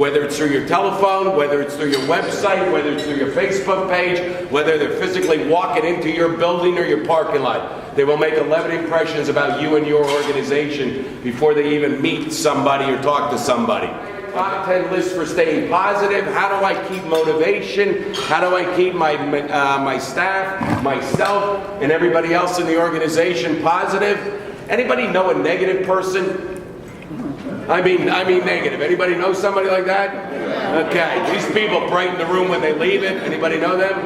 Whether it's through your telephone, whether it's through your website, whether it's through your Facebook page, whether they're physically walking into your building or your parking lot. They will make 11 impressions about you and your organization before they even meet somebody or talk to somebody. Top 10 list for staying positive. How do I keep motivation? How do I keep my staff, myself, and everybody else in the organization positive? Anybody know a negative person? I mean negative. Anybody know somebody like that? Okay. These people brighten the room when they leave it. Anybody know them?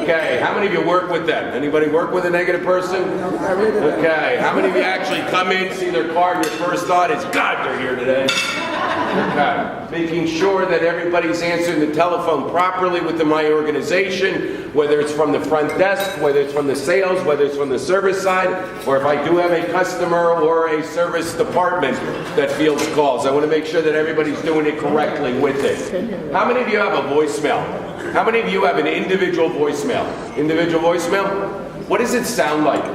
Okay. How many of you work with them? Anybody work with a negative person? Okay. How many of you actually come in, see their card, and your first thought is, God, they're here today? Okay. Making sure that everybody's answering the telephone properly within my organization, whether it's from the front desk, whether it's from the sales, whether it's from the service side, or if I do have a customer or a service department that fields calls. I want to make sure that everybody's doing it correctly with it. How many of you have a voicemail? How many of you have an individual voicemail? Individual voicemail? What does it sound like?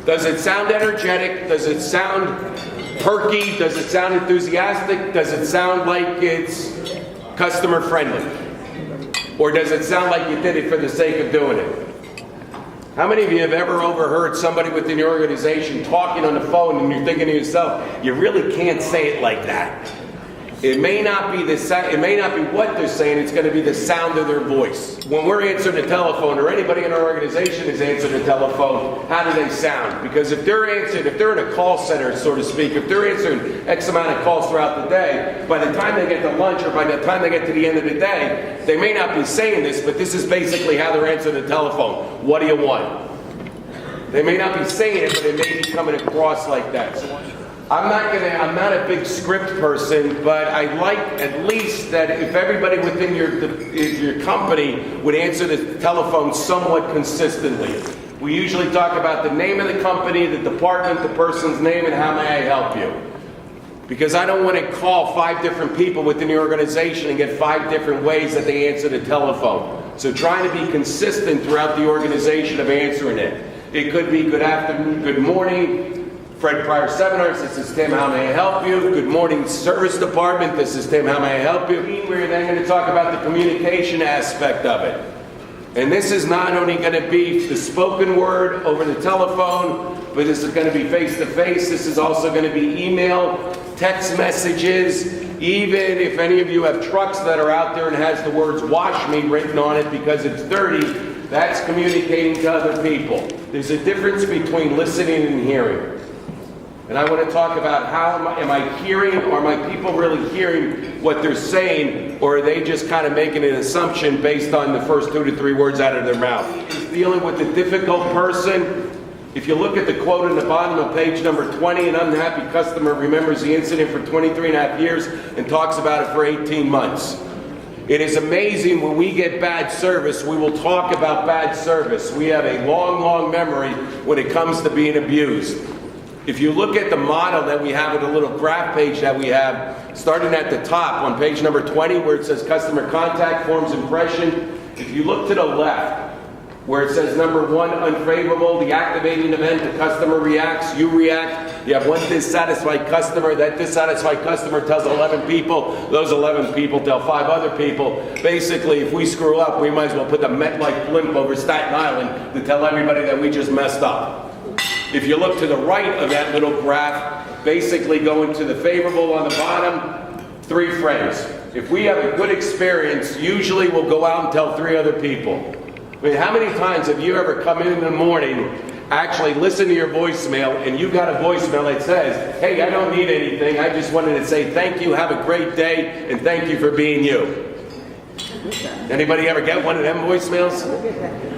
Does it sound energetic? Does it sound perky? Does it sound enthusiastic? Does it sound like it's customer friendly? Or does it sound like you did it for the sake of doing it? How many of you have ever overheard somebody within your organization talking on the phone and you're thinking to yourself, you really can't say it like that? It may not be it may not be what they're saying, it's going to be the sound of their voice. When we're answering the telephone, or anybody in our organization is answering the telephone, how do they sound? Because if they're in a call center, so to speak, if they're answering X amount of calls throughout the day, by the time they get to lunch or by the time they get to the end of the day, they may not be saying this, but this is basically how they're answering the telephone. What do you want? They may not be saying it, but it may be coming across like that. I'm not a big script person, but I like at least that if everybody within your company would answer the telephone somewhat consistently. We usually talk about the name of the company, the department, the person's name, and how may I help you. Because I don't want to call 5 different people within the organization and get 5 different ways that they answer the telephone. So trying to be consistent throughout the organization of answering it. It could be good afternoon, good morning, Fred Pryor Seminars, this is Tim, how may I help you? Good morning, Service Department, this is Tim, how may I help you? We're then going to talk about the communication aspect of it. And this is not only going to be the spoken word over the telephone, but this is going to be face-to-face. This is also going to be email, text messages, even if any of you have trucks that are out there and has the words "wash me" written on it because it's dirty, that's communicating to other people. There's a difference between listening and hearing. And I want to talk about how am I hearing, or are my people really hearing what they're saying, or are they just kind of making an assumption based on the first 2 to 3 words out of their mouth? Dealing with a difficult person. If you look at the quote in the bottom of page number 20, an unhappy customer remembers the incident for 23 and a half years and talks about it for 18 months. It is amazing when we get bad service, we will talk about bad service. We have a long, long memory when it comes to being abused. If you look at the model that we have with the little graph page that we have, starting at the top on page number 20 where it says customer contact, forms impression, if you look to the left where it says number 1, unfavorable, the activating event, the customer reacts, you react, you have one dissatisfied customer, that dissatisfied customer tells 11 people, those 11 people tell 5 other people. Basically, if we screw up, we might as well put the MetLife blimp over Staten Island to tell everybody that we just messed up. If you look to the right of that little graph, basically going to the favorable on the bottom, 3 friends. If we have a good experience, usually we'll go out and tell 3 other people. I mean, how many times have you ever come in the morning, actually listen to your voicemail, and you got a voicemail that says, hey, I don't need anything, I just wanted to say thank you, have a great day, and thank you for being you. Anybody ever get one of them voicemails?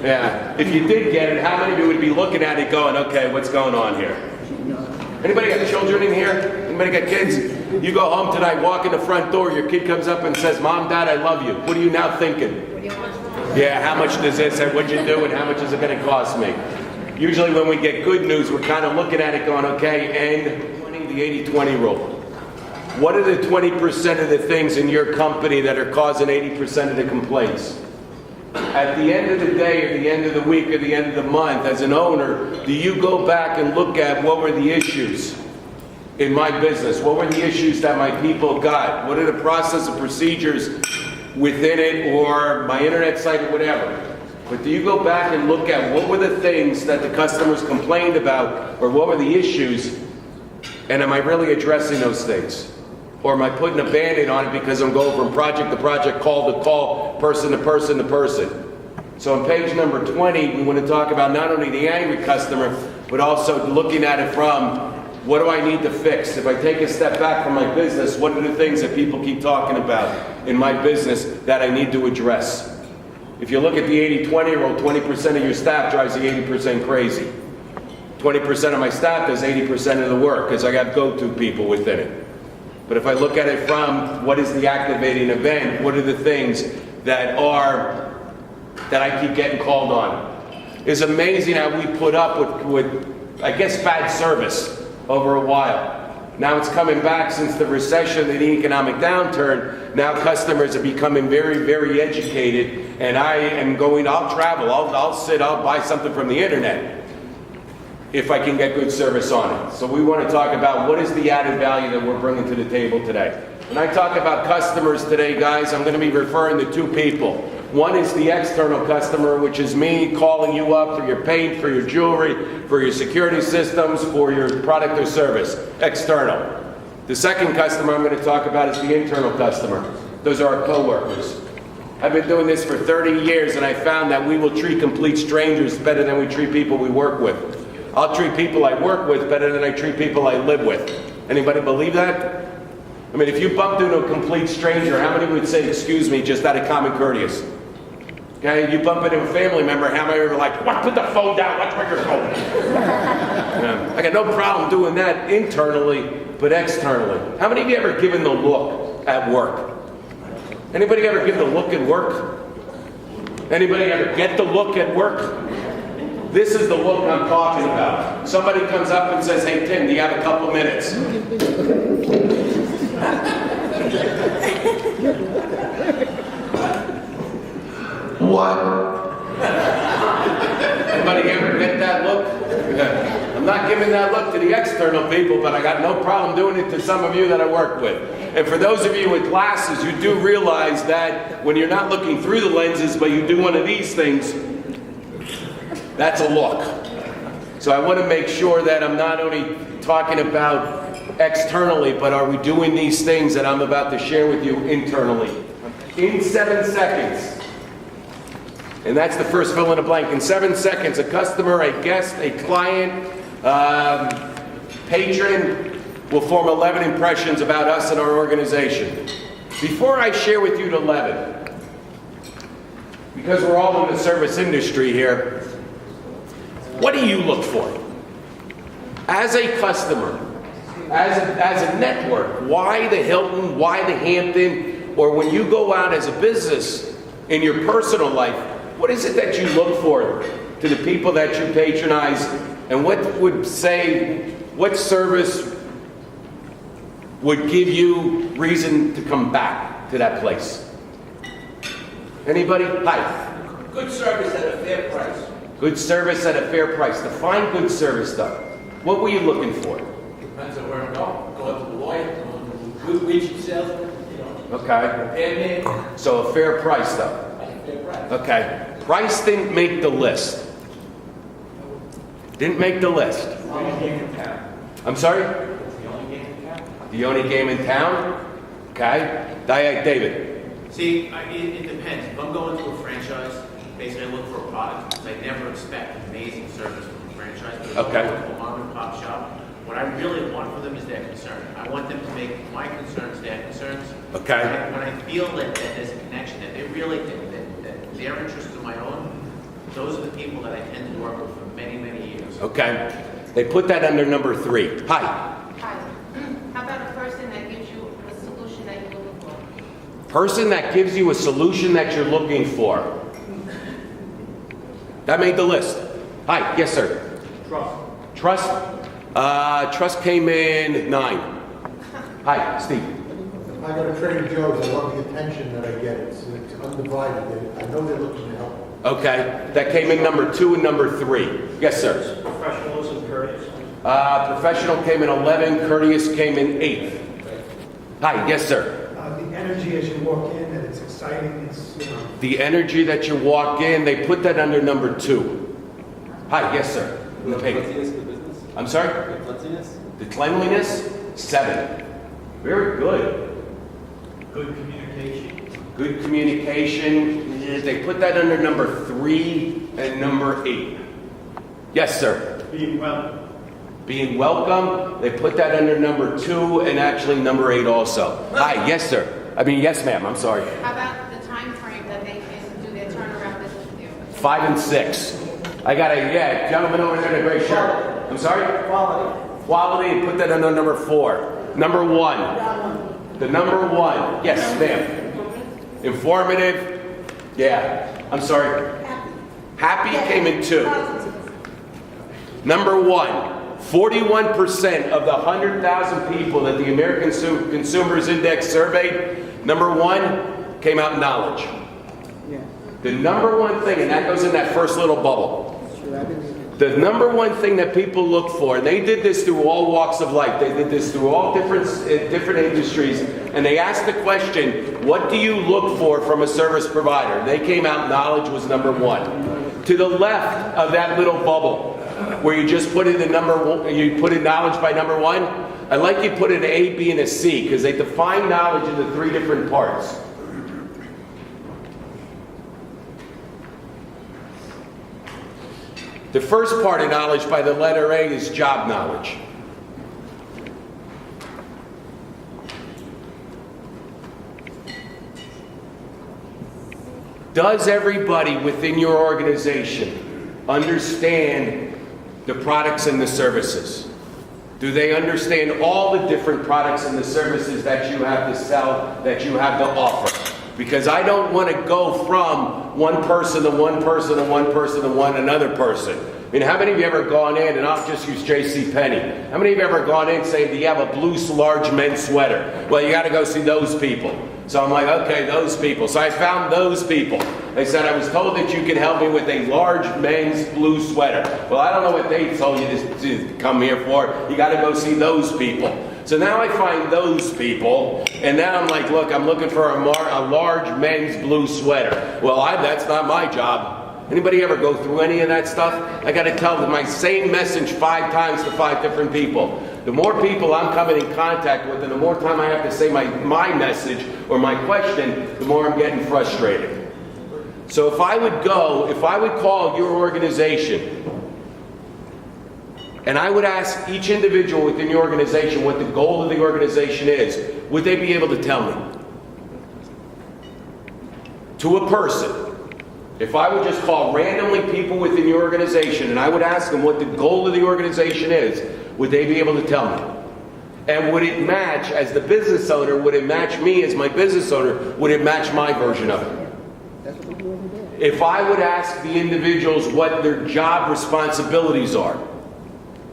Yeah. If you did get it, how many of you would be looking at it going, okay, what's going on here? Anybody got children in here? Anybody got kids? You go home tonight, walk in the front door, your kid comes up and says, Mom, Dad, I love you. What are you now thinking? Yeah, how much does this, and what'd you do, and how much is it going to cost me? Usually when we get good news, we're kind of looking at it going, okay, and the 80-20 rule. What are the 20% of the things in your company that are causing 80% of the complaints? At the end of the day, or the end of the week, or the end of the month, as an owner, do you go back and look at what were the issues? in my business? What were the issues that my people got? What are the process and procedures within it, or my internet site, or whatever? But do you go back and look at what were the things that the customers complained about, or what were the issues, and am I really addressing those things? Or am I putting a Band-Aid on it because I'm going from project to project, call to call, person to person to person? So on page number 20, we want to talk about not only the angry customer, but also looking at it from, what do I need to fix? If I take a step back from my business, what are the things that people keep talking about in my business that I need to address? If you look at the 80-20 rule, 20% of your staff drives the 80% crazy. 20% of my staff does 80% of the work because I got go-to people within it. But if I look at it from what is the activating event, what are the things that I keep getting called on? It's amazing how we put up with I guess, bad service over a while. Now it's coming back since the recession and the economic downturn. Now customers are becoming very, very educated, and I am going, I'll travel, I'll buy something from the internet if I can get good service on it. So we want to talk about what is the added value that we're bringing to the table today. When I talk about customers today, guys, I'm going to be referring to two people. One is the external customer, which is me calling you up for your paint, for your jewelry, for your security systems, for your product or service. External. The second customer I'm going to talk about is the internal customer. Those are our coworkers. I've been doing this for 30 years, and I found that we will treat complete strangers better than we treat people we work with. I'll treat people I work with better than I treat people I live with. Anybody believe that? I mean, if you bumped into a complete stranger, how many would say, excuse me, just out of common courteous? Okay, you bump into a family member, how many are like, what, put the phone down, watch where you're going? I got no problem doing that internally, but externally. How many of you ever given the look at work? Anybody ever give the look at work? Anybody ever get the look at work? This is the look I'm talking about. Somebody comes up and says, hey Tim, do you have a couple minutes? What? Anybody ever get that look? I'm not giving that look to the external people, but I got no problem doing it to some of you that I work with. And for those of you with glasses, you do realize that when you're not looking through the lenses, but you do one of these things, that's a look. So I want to make sure that I'm not only talking about externally, but are we doing these things that I'm about to share with you internally? In 7 seconds. And that's the first fill in the blank. In 7 seconds, a customer, a guest, a client, patron will form 11 impressions about us and our organization. Before I share with you the 11, because we're all in the service industry here, what do you look for? As a customer, as a network, why the Hilton, why the Hampton, or when you go out as a business in your personal life, what is it that you look for to the people that you patronize, and what service would give you reason to come back to that place? Anybody? Hi. Good service at a fair price. Good service at a fair price. Define good service, though. What were you looking for? Depends on where I'm going. Going to the lawyer, going to good widget salesman, Okay. repairman. So a fair price, though. A fair price. Okay. Price didn't make the list. Didn't make the list. The only game in town. I'm sorry? The only game in town. The only game in town? Okay. David. See, it depends. If I'm going to a franchise, basically I look for a product because I never expect amazing service from a franchise. But if Okay. I'm going to a mom and pop shop, what I really want for them is their concern. I want them to make my concerns their concerns. Okay. When I feel that there's a connection, that they really think that their interests are my own, those are the people that I tend to work with for many, many years. Okay. They put that under number 3. Hi. Hi. How about a person that gives you a solution that you're looking for? Person that gives you a solution that you're looking for. That made the list. Hi. Yes, sir. Trust. Trust came in 9. Hi, Steve. I go to Trader Joe's, I love the attention that I get. It's undivided. I know they're looking to help. Okay. That came in number 2 and number 3. Yes, sir. Professionalism, courteous. Professional came in 11, courteous came in 8th. Hi, yes, sir. The energy as you walk in, that it's exciting, it's, you know. The energy that you walk in, they put that under number 2. Hi, yes, sir. The cleanliness of the business? I'm sorry? The cleanliness? The cleanliness, 7. Very good. Good communication. Good communication, they put that under number 3 and number 8. Yes, sir. Being well. Being welcome, they put that under number 2 and actually number 8 also. Hi, yes, sir. I mean, yes, ma'am, I'm sorry. How about the time frame that they can do their turnaround business with you? 5 and 6. I got a, gentleman over there in a gray shirt. I'm sorry? Quality. Quality, put that under number 4. Number 1. The number 1. Yes, ma'am. Informative. Yeah. I'm sorry. Happy came in 2. Number 1. 41% of the 100,000 people that the American Consumers Index surveyed, number 1 came out knowledge. The number 1 thing, and that goes in that first little bubble. The number 1 thing that people look for, and they did this through all walks of life, they did this through all different industries, and they asked the question, what do you look for from a service provider? They came out knowledge was number 1. To the left of that little bubble, where you just put in the number 1, you put in knowledge by number 1, I like you put an A, B, and a C, because they define knowledge into 3 different parts. The first part of knowledge by the letter A is job knowledge. Does everybody within your organization understand the products and the services? Do they understand all the different products and the services that you have to sell, that you have to offer? Because I don't want to go from one person to one person to one person to one another person. I mean, how many of you ever gone in, and I'll just use J.C. Penney. How many of you ever gone in saying, do you have a blue large men's sweater? Well, you got to go see those people. So I'm like, okay, those people. So I found those people. They said, I was told that you could help me with a large men's blue sweater. Well, I don't know what they told you to come here for. You got to go see those people. So now I find those people, and now I'm like, look, I'm looking for a large men's blue sweater. Well, that's not my job. Anybody ever go through any of that stuff? I got to tell them my same message 5 times to 5 different people. The more people I'm coming in contact with, and the more time I have to say my message or my question, the more I'm getting frustrated. So if I would call your organization, and I would ask each individual within your organization what the goal of the organization is, would they be able to tell me? To a person. If I would just call randomly people within your organization and I would ask them what the goal of the organization is, would they be able to tell me? And would it match, as the business owner, would it match me as my business owner? Would it match my version of it? If I would ask the individuals what their job responsibilities are,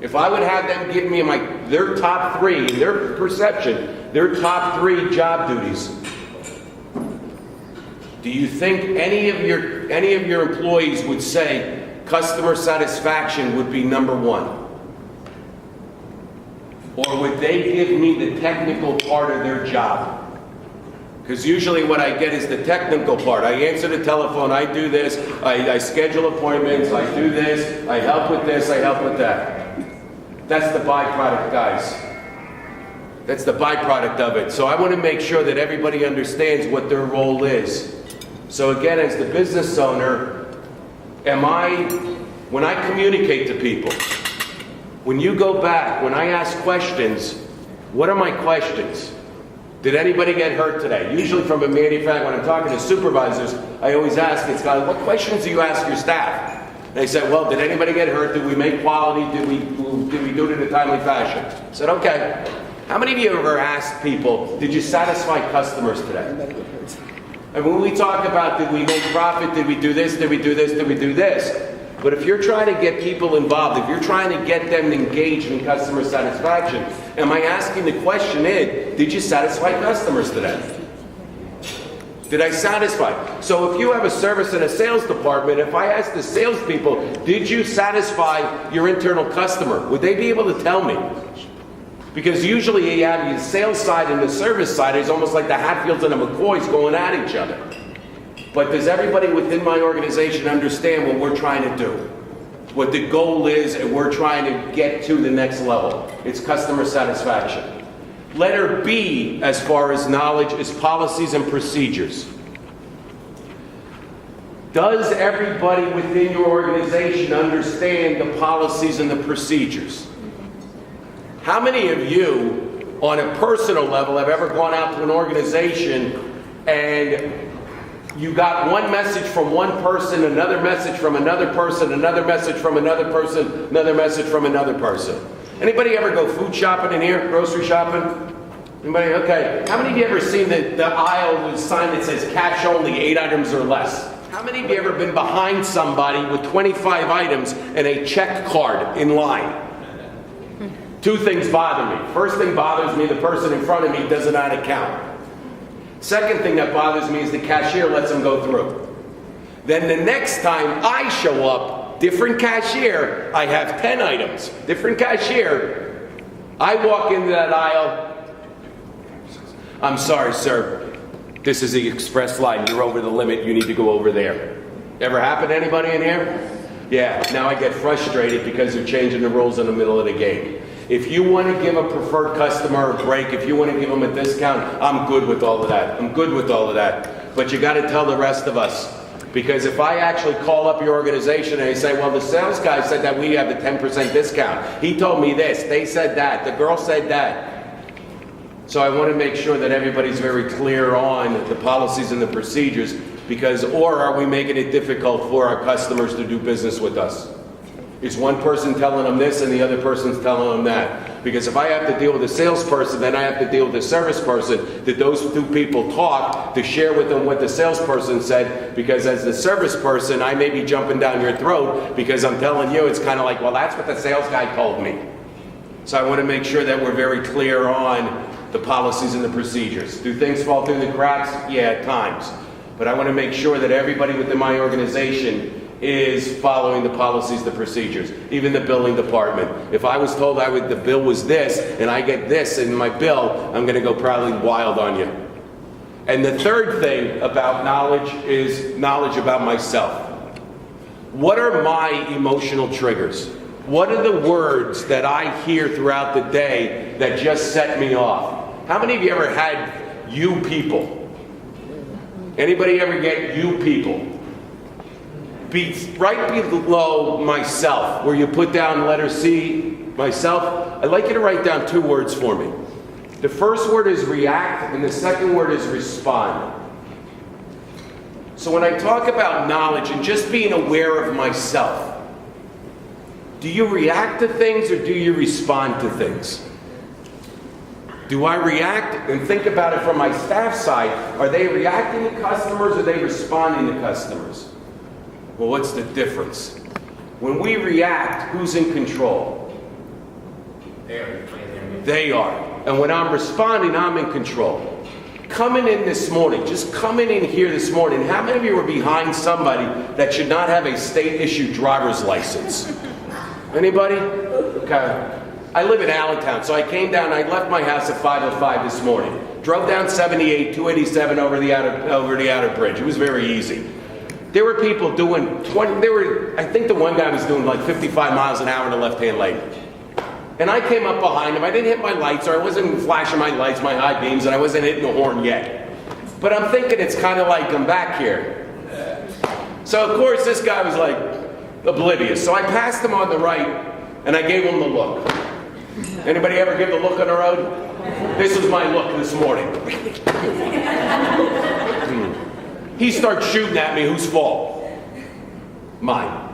if I would have them give me their top 3, in their perception, their top 3 job duties, do you think any of your employees would say customer satisfaction would be number 1? Or would they give me the technical part of their job? Because usually what I get is the technical part. I answer the telephone, I do this, I schedule appointments, I do this, I help with this, I help with that. That's the byproduct, guys. That's the byproduct of it. So I want to make sure that everybody understands what their role is. So again, as the business owner, when I communicate to people, when you go back, when I ask questions, what are my questions? Did anybody get hurt today? Usually from a manufacturer, when I'm talking to supervisors, I always ask, what questions do you ask your staff? They said, well, did anybody get hurt? Did we make quality? Did we do it in a timely fashion? I said, okay. How many of you ever asked people, did you satisfy customers today? And when we talk about, did we make profit? Did we do this? Did we do this? Did we do this? But if you're trying to get people involved, if you're trying to get them engaged in customer satisfaction, am I asking the question did you satisfy customers today? Did I satisfy? So if you have a service and a sales department, if I ask the salespeople, Did you satisfy your internal customer? Would they be able to tell me? Because usually you have the sales side and the service side. It's almost like the Hatfields and the McCoys going at each other. But does everybody within my organization understand what we're trying to do? What the goal is, and we're trying to get to the next level. It's customer satisfaction. Letter B, as far as knowledge, is policies and procedures. Does everybody within your organization understand the policies and the procedures? How many of you, on a personal level, have ever gone out to an organization and you got one message from one person, another message from another person, another message from another person, another message from another person? Anybody ever go food shopping in here, grocery shopping? Anybody? Okay. How many of you ever seen the aisle with a sign that says cash only, 8 items or less? How many of you ever been behind somebody with 25 items and a check card in line? Two things bother me. First thing bothers me, the person in front of me doesn't know how to count. Second thing that bothers me is the cashier lets them go through. Then the next time I show up, different cashier, I have 10 items. Different cashier, I walk into that aisle. I'm sorry, sir. This is the express line. You're over the limit. You need to go over there. Ever happen to anybody in here? Yeah, now I get frustrated because they're changing the rules in the middle of the game. If you want to give a preferred customer a break, if you want to give them a discount, I'm good with all of that. I'm good with all of that. But you got to tell the rest of us. Because if I actually call up your organization and they say, well, the sales guy said that we have the 10% discount. He told me this. They said that. The girl said that. So I want to make sure that everybody's very clear on the policies and the procedures, because, or are we making it difficult for our customers to do business with us? Is one person telling them this and the other person's telling them that? Because if I have to deal with a salesperson, then I have to deal with a service person. Did those two people talk to share with them what the salesperson said? Because as the service person, I may be jumping down your throat because I'm telling you, it's kind of like, well, that's what the sales guy told me. So I want to make sure that we're very clear on the policies and the procedures. Do things fall through the cracks? Yeah, at times. But I want to make sure that everybody within my organization is following the policies, the procedures. Even the billing department. If I was told the bill was this, and I get this in my bill, I'm going to go probably wild on you. And the third thing about knowledge is knowledge about myself. What are my emotional triggers? What are the words that I hear throughout the day that just set me off? How many of you ever had you people? Anybody ever get you people? Right below myself, where you put down letter C, myself, I'd like you to write down 2 words for me. The first word is react, and the second word is respond. So when I talk about knowledge and just being aware of myself, do you react to things or do you respond to things? Do I react? And think about it from my staff side. Are they reacting to customers or are they responding to customers? Well, what's the difference? When we react, who's in control? They are. And when I'm responding, I'm in control. Coming in this morning, just coming in here this morning, how many of you were behind somebody that should not have a state-issued driver's license? Anybody? Okay. I live in Allentown, so I came down, I left my house at 5:05 this morning. Drove down 78, 287 over the outer bridge. It was very easy. There were people doing I think the one guy was doing like 55 miles an hour in the left-hand lane. And I came up behind him. I didn't hit my lights, or I wasn't flashing my lights, my high beams, and I wasn't hitting the horn yet. But I'm thinking it's kind of like, I'm back here. So of course this guy was like oblivious. So I passed him on the right, and I gave him the look. Anybody ever give the look on the road? This was my look this morning. He starts shooting at me. Whose fault? Mine.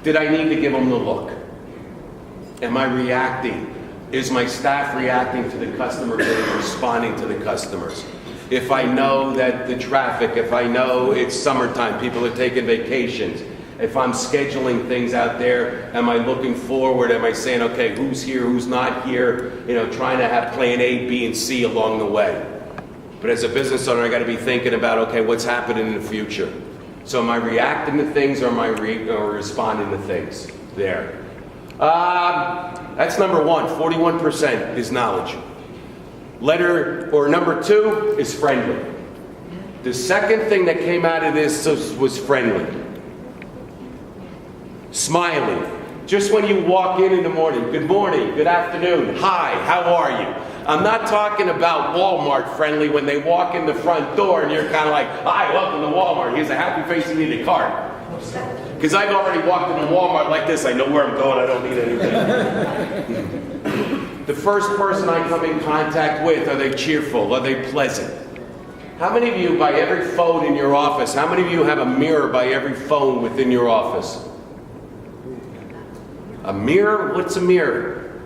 Did I need to give him the look? Am I reacting? Is my staff reacting to the customers and responding to the customers? If I know that the traffic, if I know it's summertime, people are taking vacations, if I'm scheduling things out there, am I looking forward? Am I saying, okay, who's here, who's not here? Trying to have plan A, B, and C along the way. But as a business owner, I got to be thinking about, okay, what's happening in the future? So am I reacting to things or am I responding to things? There. That's number one. 41% is knowledge. Number two is friendly. The second thing that came out of this was friendly. Smiling. Just when you walk in the morning, good morning, good afternoon, hi, how are you? I'm not talking about Walmart friendly when they walk in the front door and you're kind of like, hi, welcome to Walmart. Here's a happy face, you need a card. Because I've already walked into Walmart like this. I know where I'm going. I don't need anything. The first person I come in contact with, are they cheerful? Are they pleasant? How many of you, by every phone in your office, how many of you have a mirror by every phone within your office? A mirror? What's a mirror?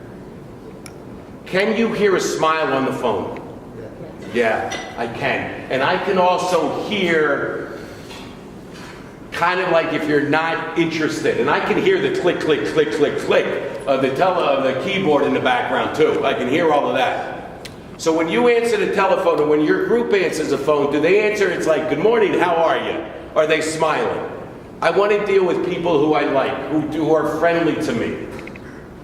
Can you hear a smile on the phone? Yeah, I can. And I can also hear kind of like if you're not interested. And I can hear the click, click, click, click, click of the keyboard in the background too. I can hear all of that. So when you answer the telephone or when your group answers the phone, do they answer, it's like, good morning, how are you? Are they smiling? I want to deal with people who I like, who are friendly to me.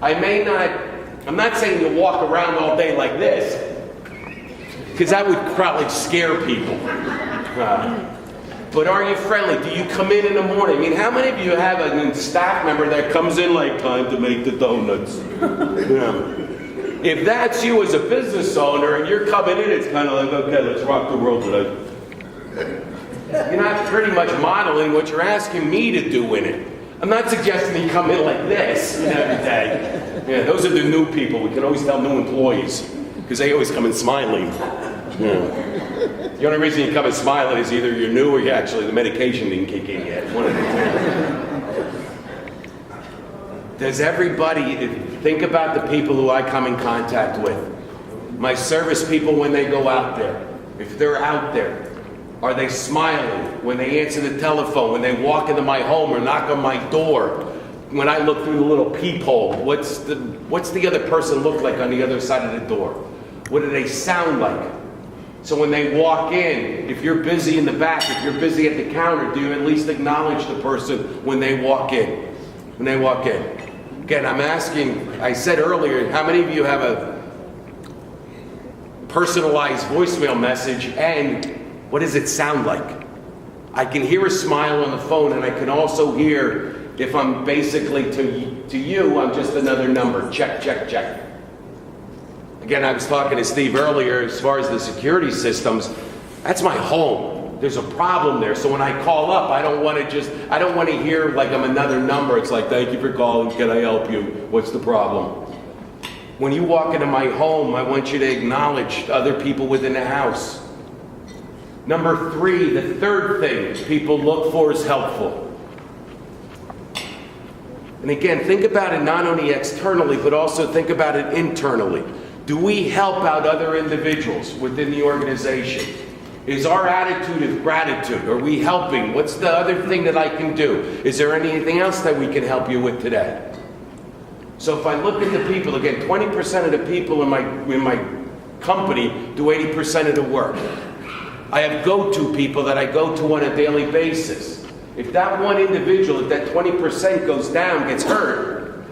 I'm not saying you walk around all day like this, because that would probably scare people. But are you friendly? Do you come in the morning? I mean, how many of you have a staff member that comes in like, time to make the donuts? If that's you as a business owner and you're coming in, it's kind of like, okay, let's rock the world today. You're not pretty much modeling what you're asking me to do in it. I'm not suggesting you come in like this every day. Yeah, those are the new people. We can always tell new employees because they always come in smiling. Yeah. The only reason you come in smiling is either you're new or you actually the medication didn't kick in yet. One of the two. Does everybody think about the people who I come in contact with? My service people when they go out there. If they're out there, are they smiling when they answer the telephone, when they walk into my home or knock on my door? When I look through the little peephole, what's the other person look like on the other side of the door? What do they sound like? So when they walk in, if you're busy in the back, if you're busy at the counter, do you at least acknowledge the person when they walk in? When they walk in. Again, I'm asking, I said earlier, how many of you have a personalized voicemail message and what does it sound like? I can hear a smile on the phone and I can also hear if I'm basically to you, I'm just another number. Check, check, check. Again, I was talking to Steve earlier as far as the security systems. That's my home. There's a problem there. So when I call up, I don't want to hear like I'm another number. It's like, thank you for calling. Can I help you? What's the problem? When you walk into my home, I want you to acknowledge other people within the house. Number three, the third thing people look for is helpful. And again, think about it not only externally, but also think about it internally. Do we help out other individuals within the organization? Is our attitude of gratitude? Are we helping? What's the other thing that I can do? Is there anything else that we can help you with today? So if I look at the people, again, 20% of the people in my company do 80% of the work. I have go-to people that I go to on a daily basis. If that one individual, if that 20% goes down, gets hurt,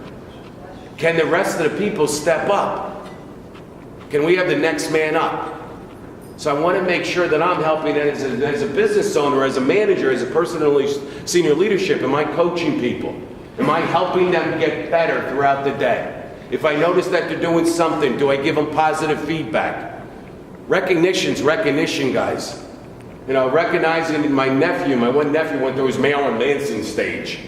can the rest of the people step up? Can we have the next man up? So I want to make sure that I'm helping as a business owner, as a manager, as a person in senior leadership. Am I coaching people? Am I helping them get better throughout the day? If I notice that they're doing something, do I give them positive feedback? Recognition's recognition, guys. You know, recognizing my one nephew went through his Marilyn Manson stage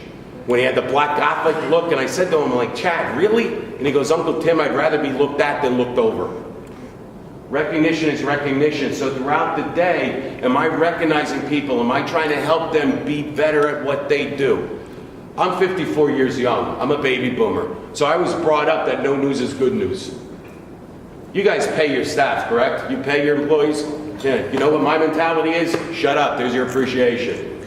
when he had the black gothic look, and I said to him, I'm like, Chad, really? And he goes, Uncle Tim, I'd rather be looked at than looked over. Recognition is recognition. So throughout the day, am I recognizing people? Am I trying to help them be better at what they do? I'm 54 years young. I'm a baby boomer. So I was brought up that no news is good news. You guys pay your staff, correct? You pay your employees? Yeah. You know what my mentality is? Shut up, there's your appreciation.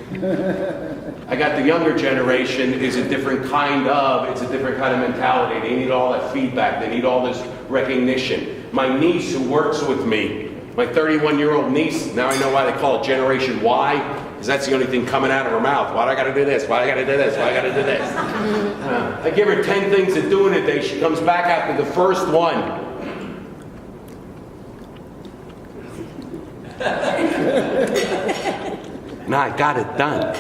I got the younger generation is a different kind of mentality. They need all that feedback. They need all this recognition. My niece who works with me, My 31-year-old niece, now I know why they call it Generation Y, because that's the only thing coming out of her mouth. Why do I gotta do this? Why do I gotta do this? Why do I gotta do this? I give her 10 things to do in a day. She comes back after the first one. Nah, I got it done.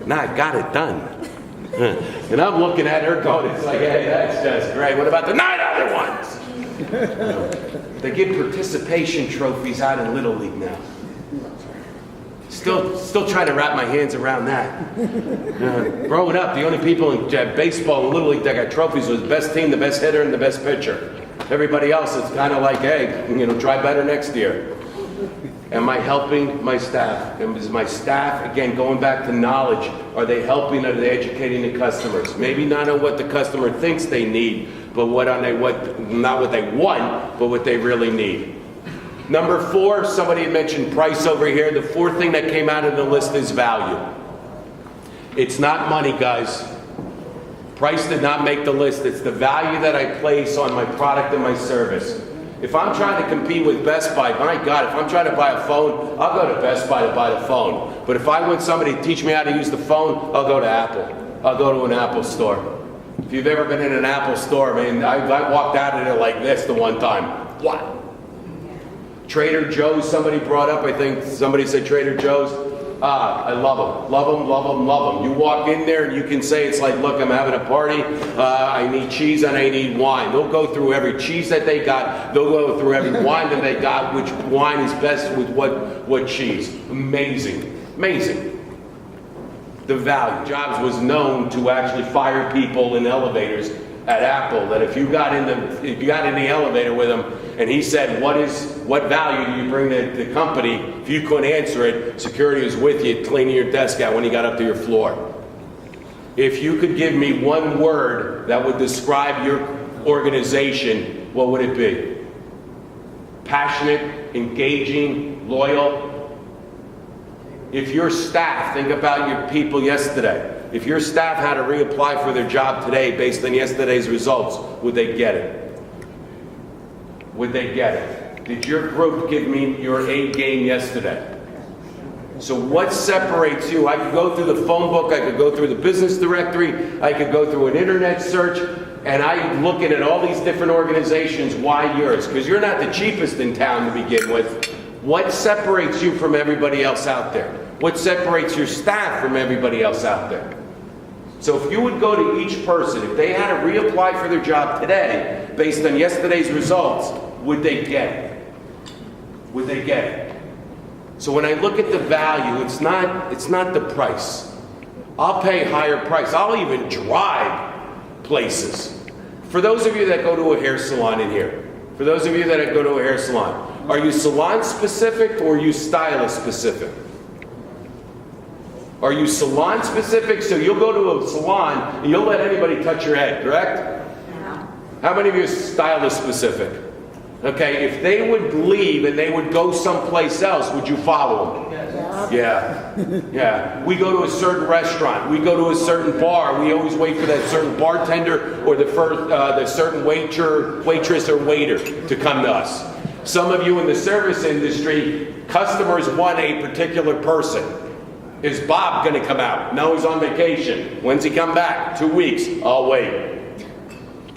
Nah, I got it done. And I'm looking at her going, it's like, hey, that's just great. What about the 9 other ones? They give participation trophies out in Little League now. Still trying to wrap my hands around that. Growing up, the only people in baseball and Little League that got trophies was the best team, the best hitter, and the best pitcher. Everybody else, it's kind of like, hey, try better next year. Am I helping my staff? And is my staff, again, going back to knowledge, are they helping, are they educating the customers? Maybe not on what the customer thinks they need, but not what they want, but what they really need. Number 4, somebody had mentioned price over here. The 4th thing that came out of the list is value. It's not money, guys. Price did not make the list. It's the value that I place on my product and my service. If I'm trying to compete with Best Buy, my God, if I'm trying to buy a phone, I'll go to Best Buy to buy the phone. But if I want somebody to teach me how to use the phone, I'll go to Apple. I'll go to an Apple store. If you've ever been in an Apple store, man, I walked out of there like this the one time. What? Trader Joe's, somebody brought up, I think somebody said Trader Joe's. I love them. Love them, love them, love them. You walk in there and you can say, it's like, look, I'm having a party. I need cheese and I need wine. They'll go through every cheese that they got. They'll go through every wine that they got, which wine is best with what cheese. Amazing. Amazing. The value. Jobs was known to actually fire people in elevators at Apple, that if you got in the elevator with him and he said, what value do you bring to the company? If you couldn't answer it, security was with you cleaning your desk out when you got up to your floor. If you could give me one word that would describe your organization, what would it be? Passionate, engaging, loyal. If your staff, think about your people yesterday. If your staff had to reapply for their job today based on yesterday's results, would they get it? Would they get it? Did your group give me your A game yesterday? So what separates you? I could go through the phone book, I could go through the business directory, I could go through an internet search, and I'm looking at all these different organizations. Why yours? Because you're not the cheapest in town to begin with. What separates you from everybody else out there? What separates your staff from everybody else out there? So if you would go to each person, if they had to reapply for their job today, based on yesterday's results, would they get it? Would they get it? So when I look at the value, it's not the price. I'll pay higher price. I'll even drive places. For those of you that go to a hair salon in here, for those of you that go to a hair salon, are you salon specific or are you stylist specific? Are you salon specific? So you'll go to a salon and you'll let anybody touch your head, correct? No. How many of you are stylist specific? Okay, if they would leave and they would go someplace else, would you follow them? Yeah. We go to a certain restaurant. We go to a certain bar. We always wait for that certain bartender or the certain waitress or waiter to come to us. Some of you in the service industry, customers want a particular person. Is Bob going to come out? No, he's on vacation. When's he come back? 2 weeks. I'll wait.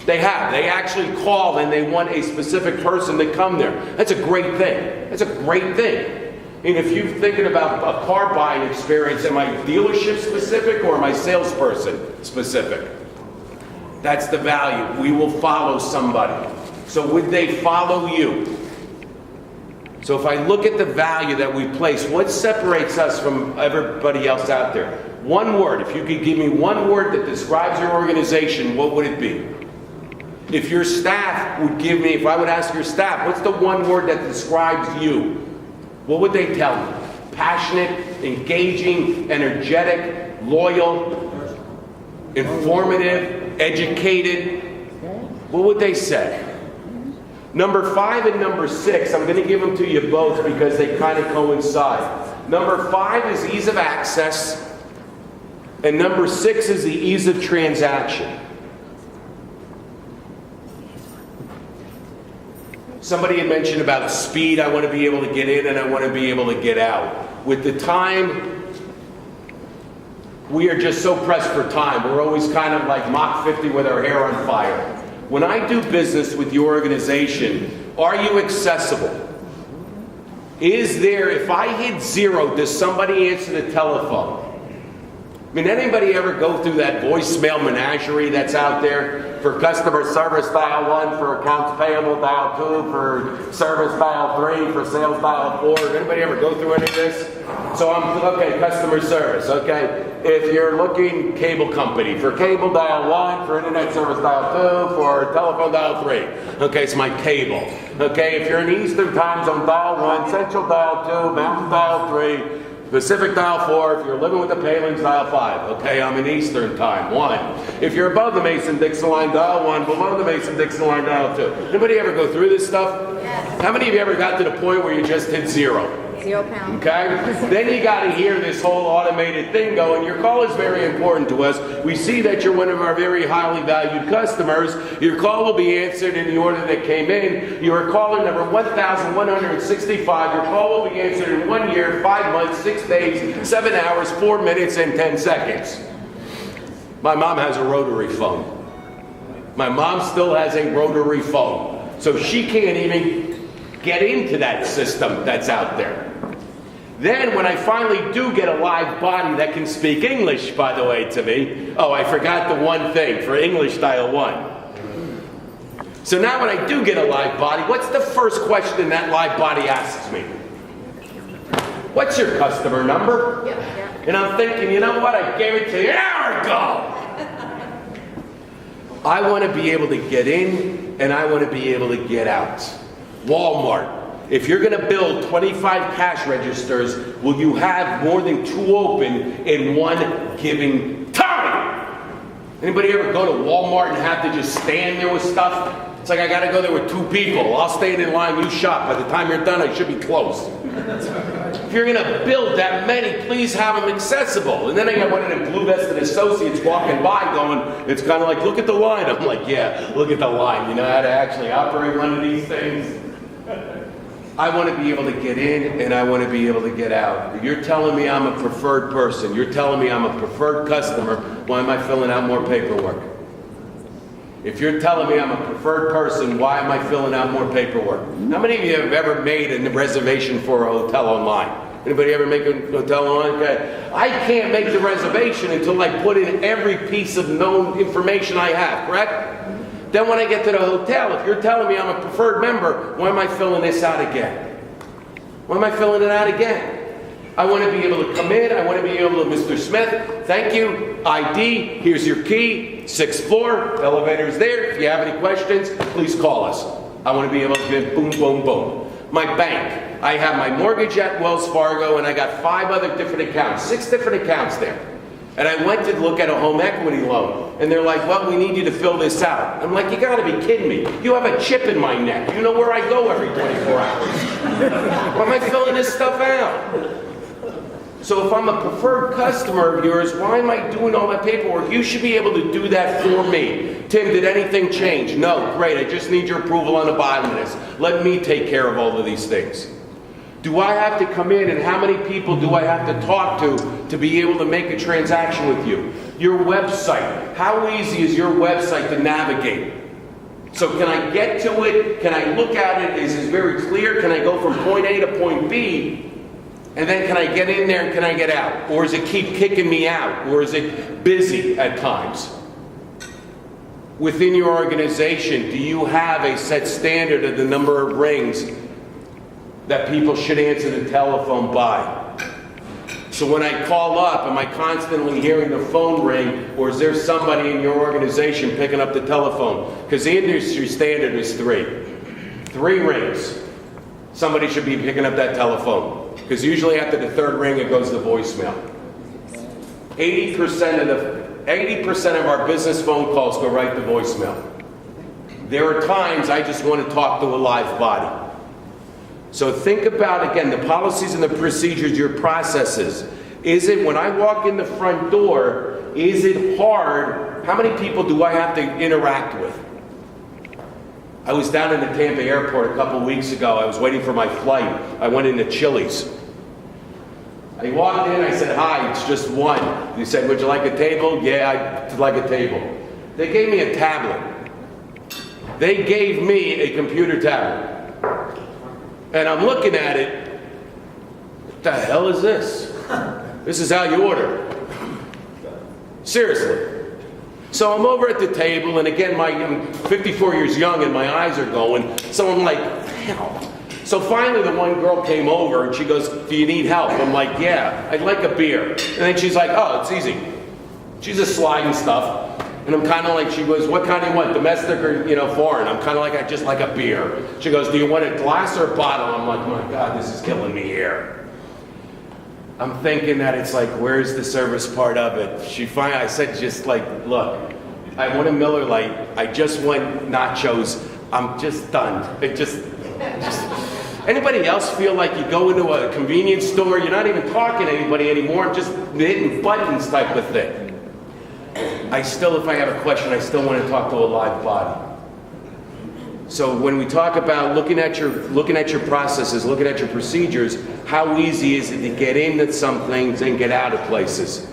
They actually call and they want a specific person to come there. That's a great thing. That's a great thing. And if you're thinking about a car buying experience, am I dealership specific or am I salesperson specific? That's the value. We will follow somebody. So would they follow you? So if I look at the value that we place, what separates us from everybody else out there? One word. If you could give me one word that describes your organization, what would it be? If your staff would give me, if I would ask your staff, what's the one word that describes you? What would they tell me? Passionate, engaging, energetic, loyal, informative, educated. What would they say? Number 5 and number 6, I'm going to give them to you both because they kind of coincide. Number 5 is ease of access, and number 6 is the ease of transaction. Somebody had mentioned about speed. I want to be able to get in and I want to be able to get out. With the time, we are just so pressed for time. We're always kind of like Mach 50 with our hair on fire. When I do business with your organization, are you accessible? Is there, if I hit 0, does somebody answer the telephone? I mean, anybody ever go through that voicemail menagerie that's out there? For customer service, dial 1, for accounts payable, dial 2, for service, dial 3, for sales, dial 4. Anybody ever go through any of this? So okay, customer service, okay. If you're looking, cable company, for cable, dial 1, for internet service, dial 2, for telephone, dial 3. Okay, it's my cable. Okay, if you're in Eastern time zone, dial 1, Central, dial 2, Mountain, dial 3. Pacific, dial 4. If you're living with the Palins, dial 5. Okay, I'm in Eastern time, 1. If you're above the Mason-Dixon line, dial 1. Below the Mason-Dixon line, dial 2. Anybody ever go through this stuff? Yes. How many of you ever got to the point where you just hit 0? 0 pounds. Okay? Then you got to hear this whole automated thing going. Your call is very important to us. We see that you're one of our very highly valued customers. Your call will be answered in the order that came in. You are caller number 1,165. Your call will be answered in 1 year, 5 months, 6 days, 7 hours, 4 minutes, and 10 seconds. My mom has a rotary phone. My mom still has a rotary phone. So she can't even get into that system that's out there. Then when I finally do get a live body that can speak English, by the way, to me, oh, I forgot the one thing, for English dial 1. So now when I do get a live body, what's the first question that live body asks me? What's your customer number? Yep. And I'm thinking, you know what, I gave it to you an hour ago. I want to be able to get in and I want to be able to get out. Walmart. If you're going to build 25 cash registers, will you have more than 2 open in one given time? Anybody ever go to Walmart and have to just stand there with stuff? It's like I got to go there with 2 people. I'll stand in line, you shop. By the time you're done, I should be closed. If you're going to build that many, please have them accessible. And then I got one of them blue-vested associates walking by going, it's kind of like, look at the line. I'm like, yeah, look at the line. You know how to actually operate one of these things? I want to be able to get in and I want to be able to get out. You're telling me I'm a preferred person. You're telling me I'm a preferred customer. Why am I filling out more paperwork? If you're telling me I'm a preferred person, why am I filling out more paperwork? How many of you have ever made a reservation for a hotel online? Anybody ever make a hotel online? Okay. I can't make the reservation until I put in every piece of known information I have, correct? Then when I get to the hotel, if you're telling me I'm a preferred member, why am I filling this out again? Why am I filling it out again? I want to be able to come in. I want to be able to, Mr. Smith, thank you, ID, here's your key, 6th floor, elevator's there. If you have any questions, please call us. I want to be able to get boom, boom, boom. My bank, I have my mortgage at Wells Fargo, and I got 5 other different accounts, 6 different accounts there. And I went to look at a home equity loan. And they're like, well, we need you to fill this out. I'm like, you gotta be kidding me. You have a chip in my neck. You know where I go every 24 hours. Why am I filling this stuff out? So if I'm a preferred customer of yours, why am I doing all that paperwork? You should be able to do that for me. Tim, did anything change? No, great. I just need your approval on the bottom of this. Let me take care of all of these things. Do I have to come in, and how many people do I have to talk to be able to make a transaction with you? Your website. How easy is your website to navigate? So can I get to it? Can I look at it? Is it very clear? Can I go from point A to point B? And then can I get in there and can I get out? Or does it keep kicking me out? Or is it busy at times? Within your organization, do you have a set standard of the number of rings that people should answer the telephone by? So when I call up, am I constantly hearing the phone ring, or is there somebody in your organization picking up the telephone? Because the industry standard is 3. 3 rings. Somebody should be picking up that telephone. Because usually after the 3rd ring, it goes to voicemail. 80% of our business phone calls go right to voicemail. There are times I just want to talk to a live body. So think about, again, the policies and the procedures, your processes. Is it, when I walk in the front door, is it hard? How many people do I have to interact with? I was down in the Tampa airport a couple weeks ago. I was waiting for my flight. I went into Chili's. I walked in, I said, hi, it's just one. He said, would you like a table? Yeah, I'd like a table. They gave me a tablet. They gave me a computer tablet. And I'm looking at it. What the hell is this? This is how you order. Seriously. So I'm over at the table, and again, I'm 54 years young, and my eyes are going. So I'm like, hell. So finally, the one girl came over, and she goes, do you need help? I'm like, yeah, I'd like a beer. And then she's like, oh, it's easy. She's just sliding stuff. And I'm kind of like, she goes, what kind do you want, domestic or, foreign? I'm kind of like, I just like a beer. She goes, do you want a glass or a bottle? I'm like, my God, this is killing me here. I'm thinking that it's like, where's the service part of it? I said, just like, look, I want a Miller Lite. I just want nachos. I'm just done. Anybody else feel like you go into a convenience store, you're not even talking to anybody anymore, I'm just hitting buttons type of thing? I still, if I have a question, I still want to talk to a live body. So when we talk about looking at your processes, looking at your procedures, how easy is it to get into some things and get out of places?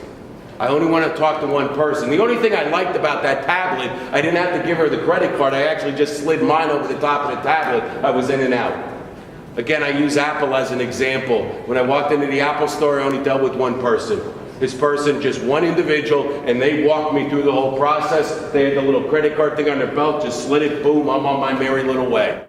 I only want to talk to one person. The only thing I liked about that tablet, I didn't have to give her the credit card. I actually just slid mine over the top of the tablet. I was in and out. Again, I use Apple as an example. When I walked into the Apple store, I only dealt with one person. This person, just one individual, and they walked me through the whole process. They had the little credit card thing on their belt, just slid it, boom, I'm on my merry little way.